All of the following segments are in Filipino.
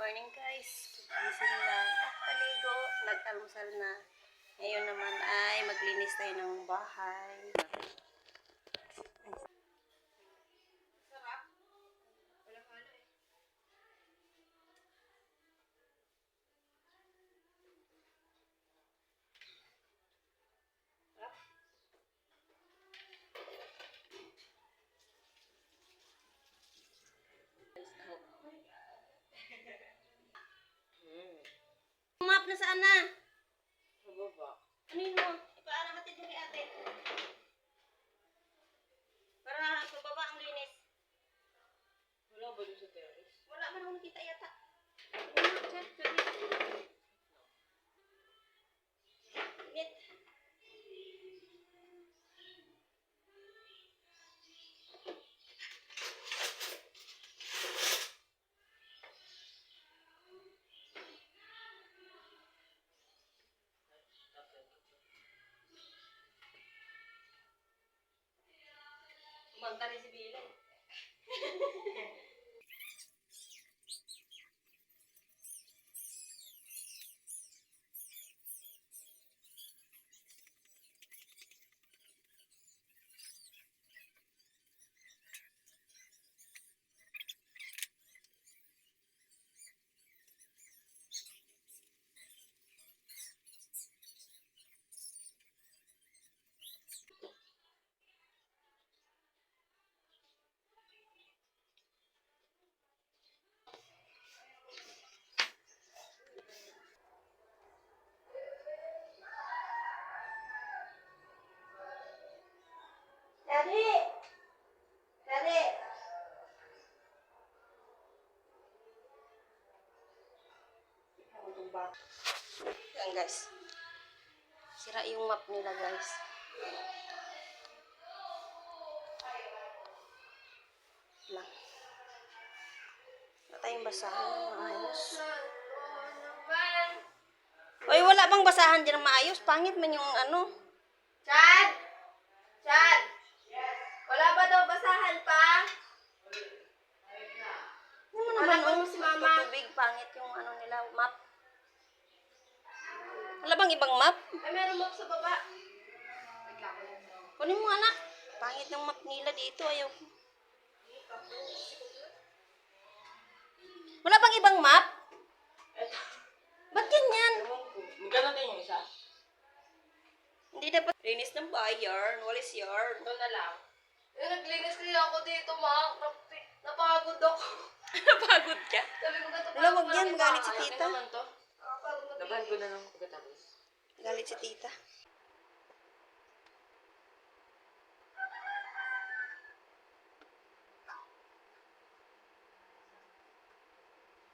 morning guys. Gising lang. Paligo. Nag-almusal na. Ngayon naman ay maglinis tayo ng bahay. Map na saan na? Sa baba. Anin mo? Ipaara hatid mo kay ate. Para sa baba ang linis. Wala ba doon sa terrace? Wala man ako nakita yata. Init. Kumanta rin si Bila. Daddy! Daddy! Yan guys. Sira yung map nila guys. Lang. Wala tayong basahan ng maayos. Uy, wala bang basahan dyan ng maayos? Pangit man yung ano. Chad! Chad! Wala ba daw basahan pa? Ano mo Wala naman pa mo si Mama. tubig, pangit yung ano nila, map. Wala bang ibang map? Ay, meron mo sa baba. Kunin mo anak. Pangit ng map nila dito, ayaw ko. Wala bang ibang map? Eto. Ba't ganyan? Magkano din yung isa? Hindi dapat linis ng bayan, walis yarn. Ito na lang. Naglinis rin ako dito, ma. Napagod ako. Napagod ka? Sabi ko ganito. Wala, wag yan, magalit si Akin tita. naman to. Nakapagod na Laban ko na lang pagkatapos. Galit si tita.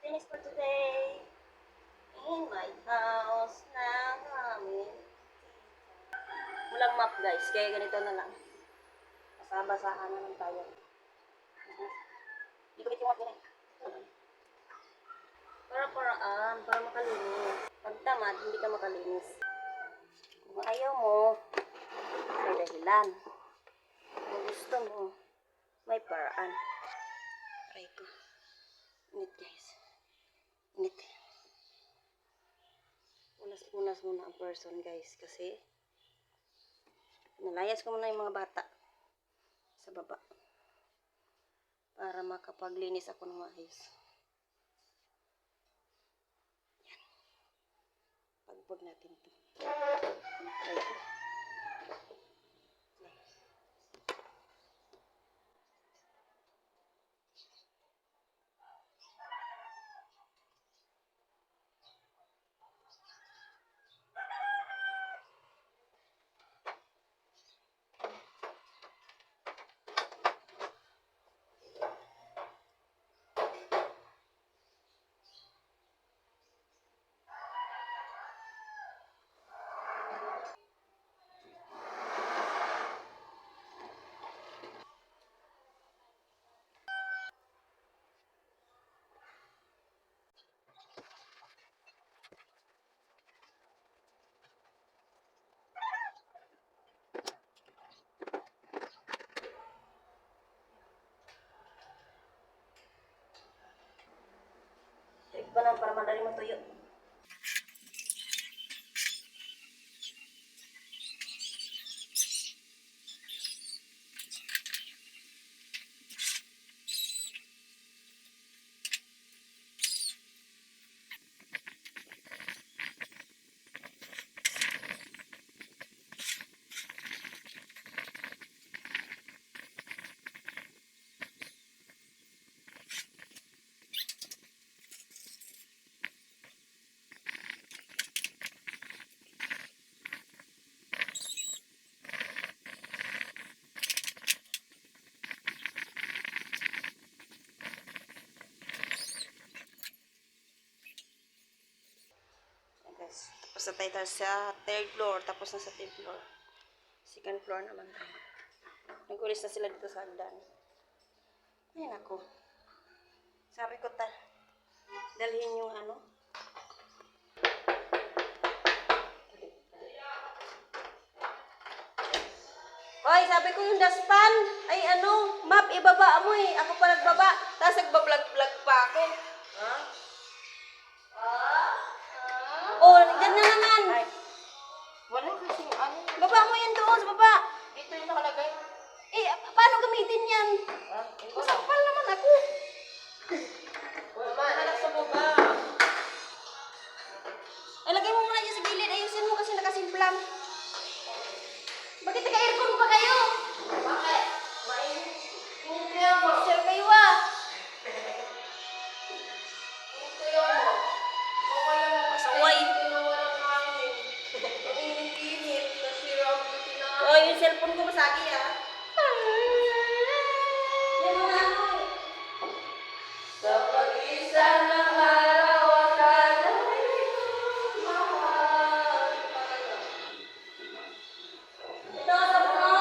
Finish for today. In my house na namin. Walang map guys, kaya ganito na lang. Basa-basahan na lang tayo. Hindi ko yung map nila. Para makalinis. Pag tamad, hindi ka makalinis. Kung ayaw mo, may dahilan. Kung gusto mo, may paraan. Aray ko. Init guys. Init. Punas-punas muna ang person guys kasi nalayas ko muna yung mga bata sa baba para makapaglinis ako ng maayos. Yan. Pagpag natin ito. Aray ko. Banan para madali matuyo. Guys, tapos na tayo sa third floor. Tapos na sa third floor. Second floor naman tayo. Nag-ulis na sila dito sa hagdan. Ayun ako. Sabi ko dalhin yung ano. Hoy, sabi ko yung dustpan. Ay ano, map, ibaba mo eh. Ako pa nagbaba. Tapos nagbablog-vlog pa ako. Ha? Oh, ganyan naman. Ay. Wala kasing ano. Baba mo yan doon sa baba. Dito yung nakalagay. Eh, paano gamitin yan? Ha? Masakpal naman ako. Wala anak sa baba. Ay, lagay mo muna dyan sa gilid. Ayusin mo kasi nakasimplang. Bakit naka-aircon pa kayo? Bakit? Mainit. Hindi kaya monster kayo ah. Ito yun. Okay lang. Pasaway. Tinawalan namin. Ang init-init. Nasira ang beauty na. Oh, yung cellphone ko masagi ah. Yan mga ano eh. Sa pag-isa ng araw at mahal. Ito, sa mga.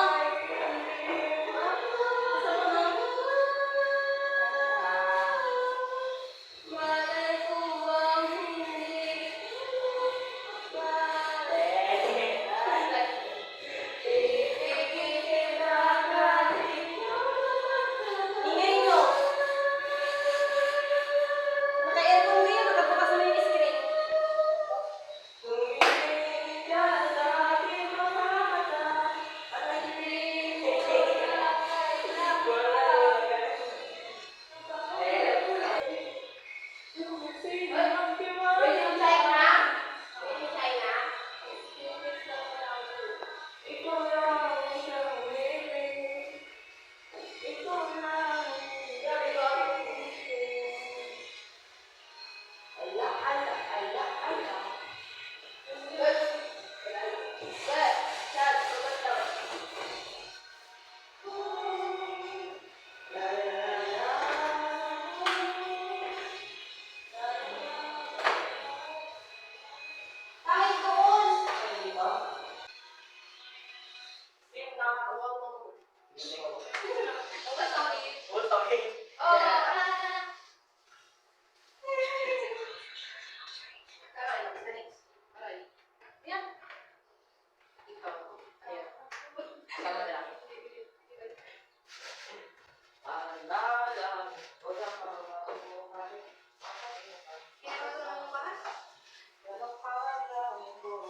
Malay ko ang hindi Ingay nyo. Naka-aircon mo yun. Nakabukas mo yung screen. Kahit doon.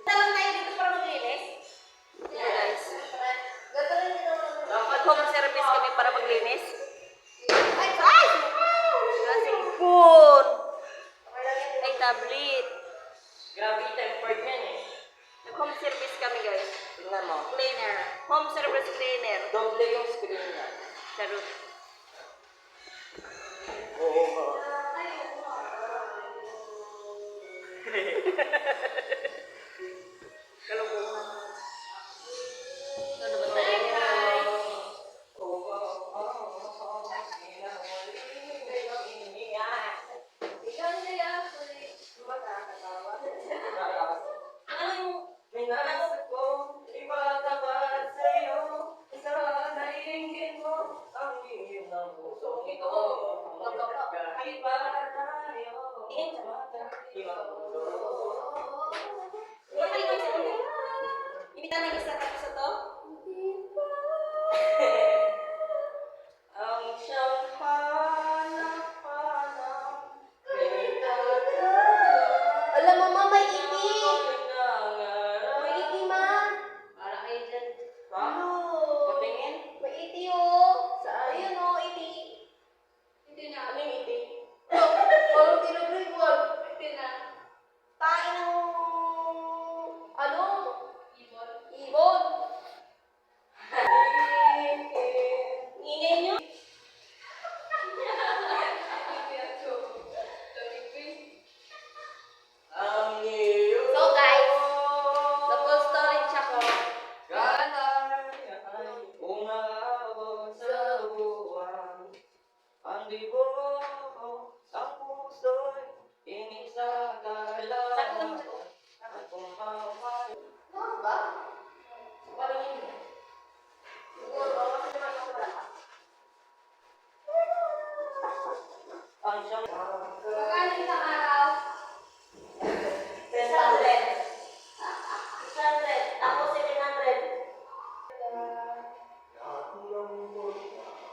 Talang tayo dito para maglinis. Yeah, guys. Home service kami para maglinis. Ay! Cellphone! Ay, tablet. Grabe, tempered yan eh. Home service kami, guys. Tingnan mo. Cleaner. Home service cleaner. Doble yung screen niya. Charot. Oo. Kalukuhan. Ano ba ano yung... Minasa ko, ipatapat sa'yo, sana iingin mo ang iyong ng puso ito. Kahit para tayo, Tingin ka. matahimang mundo. ka nag-isa tapos ito? Ang siyang hanap-hanap, may tagal. Alam mo, ma, may iti. Nangarap. May iti, ma. Para kayo dyan. Ha? Patingin? May iti, oh. Saan? Ayun, oh, iti. Iti na. Ano yung iti? Parang tinag-grade 1. Iti na. Tain ng... Ano? Ibon. Ibon. Ingay nyo. Ang iyong So, guys, the full storage ako. ganay ay umabot sa buwan. Ang dibo, ang puso'y inisagalaw. Sakto naman siya. At kumamay. Ano ba? Parang hindi. Siguro, kasi naman ako malakas. Ang siyang Magkano isang araw? 600. 600. Ako 700.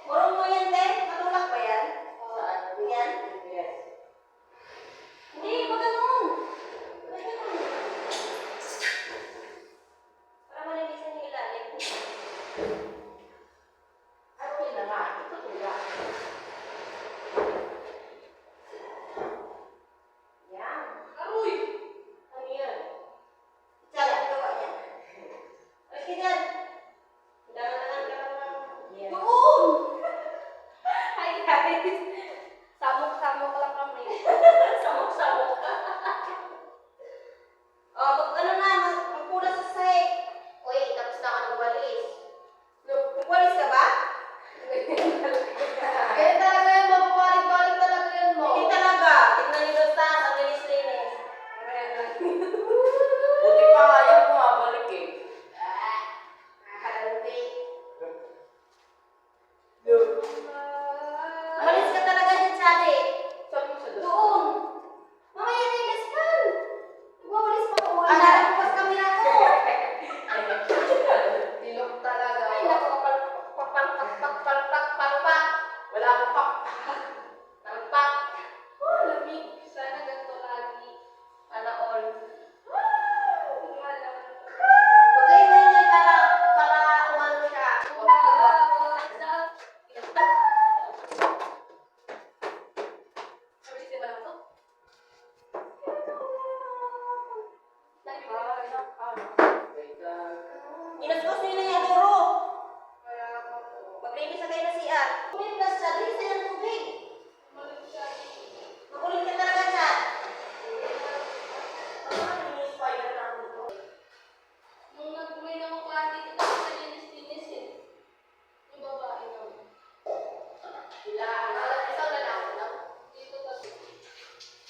Murong mo yan, te? Matulak ba yan? Saan? Yan? Yes. Hindi, ba ganun? Ba ganun? Para malinisan yung ilalim. Ano yun na nga? Ito tulad. Yan. Aroy! Ano yan? Tsaka, gawa niya. Alis ka dyan. Dangan ka lang ng... Yan. Doon! Hi guys! Samok-samok lang kami. Samok-samok ka. Oh, ano na, magpula sa sahig. Uy, tapos na ako nagwalis. Nagwalis ka ba? Kaya talaga yan, mapapalik-balik talaga yan mo. Hindi talaga. Tignan niyo doon sa ang linis-linis. Buti pa nga yan bumabalik eh. Nakakalunti. Malis ka talaga dyan, Sally. Sabi mo sa doon. Doon. Mamaya na yung gaspan. Magwawalis pa ako. Ah, Harap ko sa kamera ko. Tilok talaga. Ay, naku, palpak. Wala akong pak. Talpak. Oh, lamig. Sana ganito lagi. Sana all. Wala. Huwag kayo na yun para umano siya. Sabi si Malang to? Inastos nyo na yung duro. Kaya ako. Maglinis na kayo na CR. May plus siya, linis na yung tubig. Makulit ka talaga siya. Yung spider na ako dito. Nung nag-uwi na ako klase, dito ako sa linis-linis eh. Yung babae na. Isang lalaki lang. Dito kasi.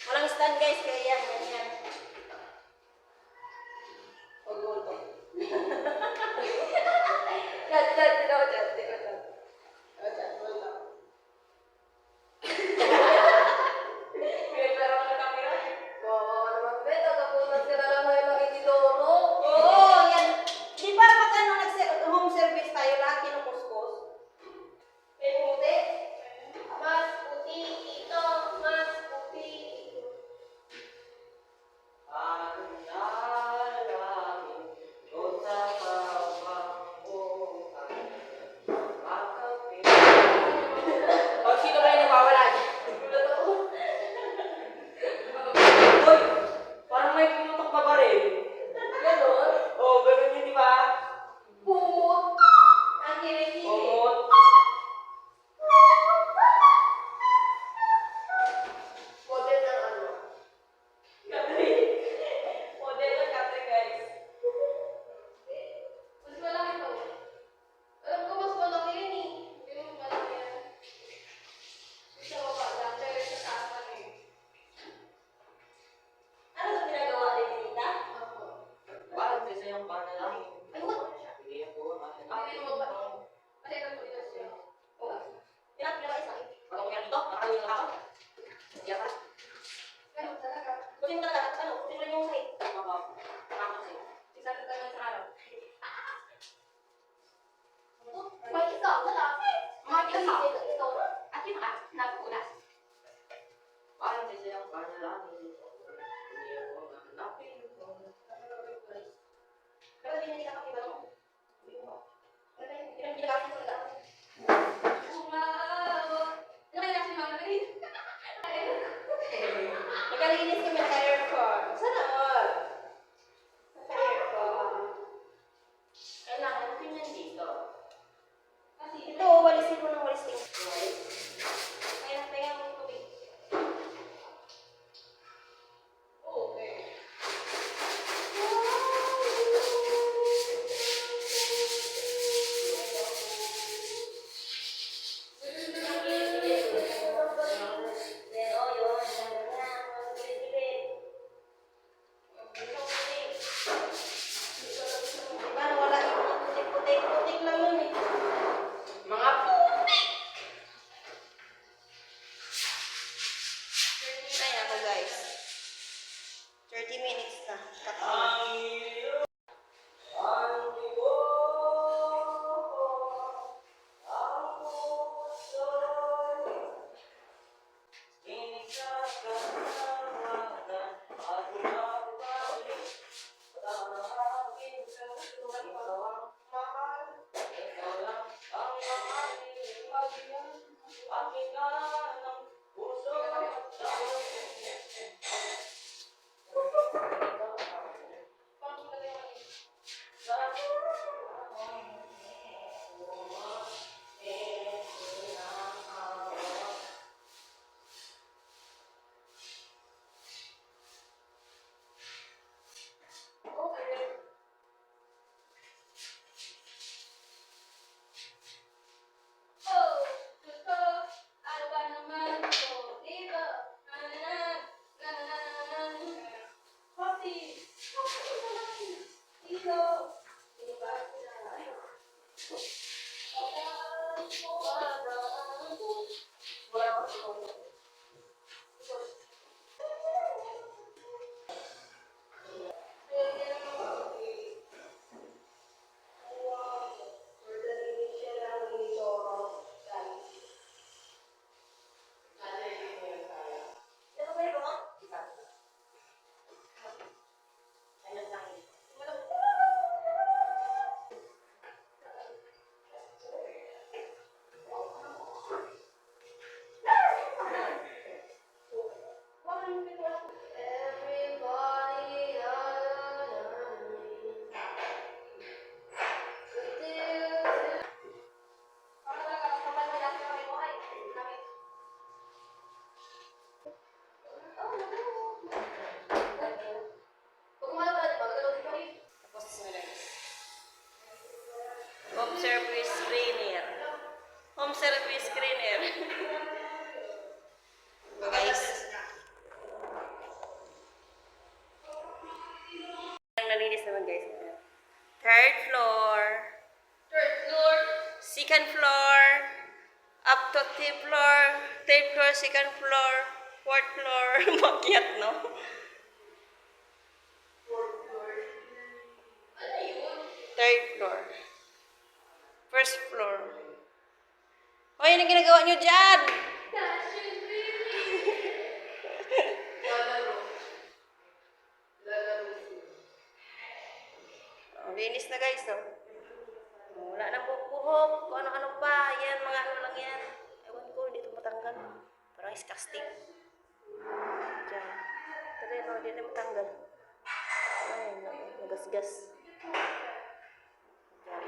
Walang stand guys, kaya yan, ganyan. Huwag mo ito. Dyan, wala. gabi na nila kami ba? Ilang ginagamit ko na. Umaabot. Ano kaya si Mama Rin? Nagkalinis kami ng aircon. Sana all. Naka-aircon. Kailangan natin yan dito. Kasi Ito, walisin mo ng walis din. Kaya kaya mo tubig. okay. Then, oh, yun. Diba, wala yung mga putik-putik. Putik lang yun eh. Mga putik! Ay, ako guys. 30 minutes na. Tatlo. Ang iyo, ang libo, ang puso'y inisasalawakan at mabalik ang aking kasunod mahal. Ikaw lang ang aking pagyan, aking ganang puso at tawag. Oh, gusto, ano ba naman ito? Diba? Coffee. Coffee naman. Dito. Diba? Ano ba yun? Ayun lang yun. Everybody Tapos na guys. Home service cleaner. Home service cleaner. So guys. Ang nalinis naman guys. Third floor. Third floor. Second floor. Up to third floor. Third floor, second floor. Fourth floor. Makyat, no? Ano yun? Third floor. First floor. Hoy, ano ginagawa nyo dyan? Dash and breathing. Lalaro. Lalaro siya. Oh, linis na guys, no? Oh, wala nang buhok, kung ano-ano pa. Yan, mga ano lang yan. Ewan ko, hindi ito matanggal. Parang disgusting. Diyan. Ito rin, no? Hindi na matanggal. Ay, nagasgas. Diyan.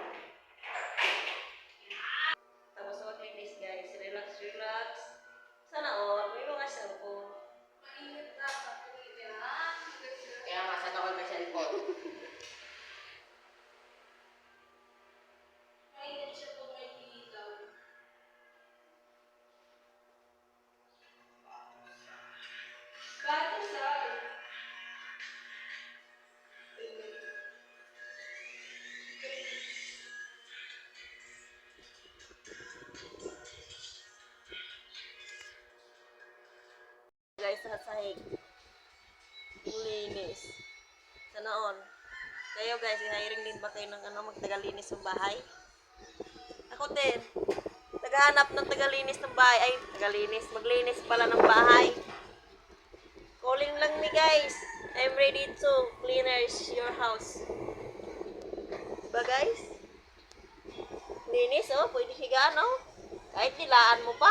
Tapos mag-linis guys. Relax, relax. Sana all. May mga cellphone. Mainit na kapag yan. Kaya nga, sana all may cellphone. Mainit siya kung may ilaw. Bakit saan? Guys, sa sahig. Linis. Sana all. Kayo guys, hiring din ba kayo ng magtagalinis ng bahay? Ako din. Naghahanap ng tagalinis ng bahay. Ay, tagalinis. Maglinis pala ng bahay. Calling lang ni guys. I'm ready to cleaners your house. Diba guys? Linis oh, pwede higaan oh. Kahit nilaan mo pa.